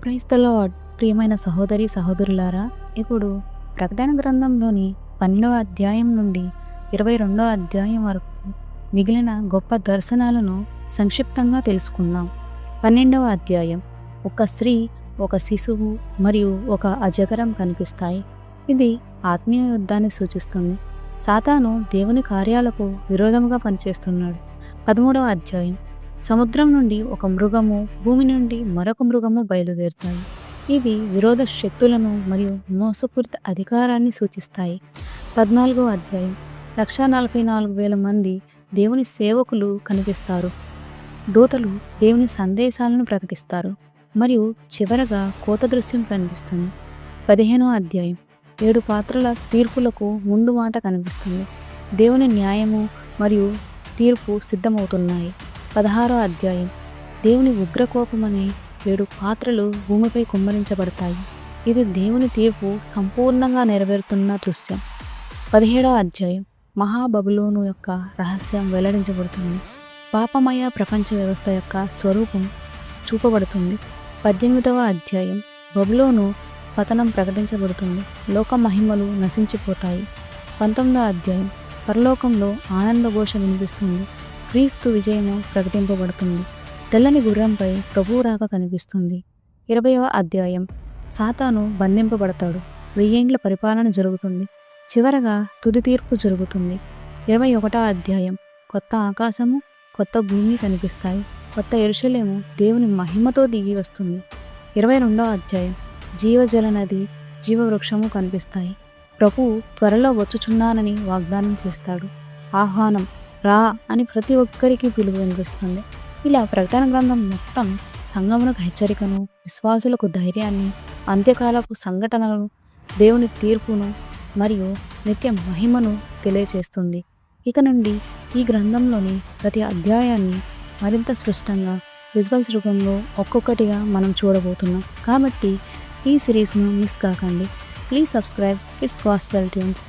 Praise the lord. ప్రియమైన సహోదరి సహోదరులారా, ఇప్పుడు ప్రకటన గ్రంథంలోని 12వ అధ్యాయం నుండి 22వ అధ్యాయం వరకు మిగిలిన గొప్ప దర్శనాలను సంక్షిప్తంగా తెలుసుకుందాం. 12వ అధ్యాయం. ఒక స్త్రీ, ఒక శిశువు మరియు ఒక అజగరం కనిపిస్తాయి. ఇది ఆత్మీయ యుద్ధాన్ని సూచిస్తుంది. సాతాను దేవుని కార్యాలకు విరోధముగా పనిచేస్తున్నాడు. 13వ అధ్యాయం. సముద్రం నుండి ఒక మృగము, భూమి నుండి మరొక మృగము బయలుదేరుతాయి. ఇవి విరోధ శక్తులను మరియు మోసపూరిత అధికారాన్ని సూచిస్తాయి. 14వ అధ్యాయం. 144,000 మంది దేవుని సేవకులు కనిపిస్తారు. దూతలు దేవుని సందేశాలను ప్రకటిస్తారు. మరియు చివరగా కోత దృశ్యం కనిపిస్తుంది. 15వ అధ్యాయం. 7 పాత్రల తీర్పులకు ముందు మాట కనిపిస్తుంది. దేవుని న్యాయము మరియు తీర్పు సిద్ధమవుతున్నాయి. 16వ అధ్యాయం. దేవుని ఉగ్రకోపమనే 7 పాత్రలు భూమిపై కుమ్మరించబడతాయి. ఇది దేవుని తీర్పు సంపూర్ణంగా నెరవేరుతున్న దృశ్యం. 17వ అధ్యాయం. మహాబబులోను యొక్క రహస్యం వెల్లడించబడుతుంది. పాపమయ ప్రపంచ వ్యవస్థ యొక్క స్వరూపం చూపబడుతుంది. 18వ అధ్యాయం. బబులోను పతనం ప్రకటించబడుతుంది. లోక మహిమలు నశించిపోతాయి. 19వ అధ్యాయం. పరలోకంలో ఆనందఘోష వినిపిస్తుంది. క్రీస్తు విజయము ప్రకటింపబడుతుంది. తెల్లని గుర్రంపై ప్రభువు రాక కనిపిస్తుంది. 20వ అధ్యాయం. సాతాను బంధింపబడతాడు. 1000 ఏండ్ల పరిపాలన జరుగుతుంది. చివరగా తుది తీర్పు జరుగుతుంది. 21వ అధ్యాయం. కొత్త ఆకాశము, కొత్త భూమి కనిపిస్తాయి. కొత్త యెరూషలేము దేవుని మహిమతో దిగి వస్తుంది. 22వ అధ్యాయం. జీవజల నది, జీవవృక్షము కనిపిస్తాయి. ప్రభువు త్వరలో వచ్చుచున్నానని వాగ్దానం చేస్తాడు. ఆహ్వానం, రా అని ప్రతి ఒక్కరికి పిలుపు వినిపిస్తుంది. ఇలా ప్రకటన గ్రంథం మొత్తం సంఘమునకు హెచ్చరికను, విశ్వాసులకు ధైర్యాన్ని, అంత్యకాలపు సంఘటనలను, దేవుని తీర్పును మరియు నిత్య మహిమను తెలియచేస్తుంది. ఇక నుండి ఈ గ్రంథంలోని ప్రతి అధ్యాయాన్ని మరింత స్పష్టంగా విజువల్స్ రూపంలో ఒక్కొక్కటిగా మనం చూడబోతున్నాం. కాబట్టి ఈ సిరీస్ను మిస్ కాకండి. Please subscribe it's gospel tunes.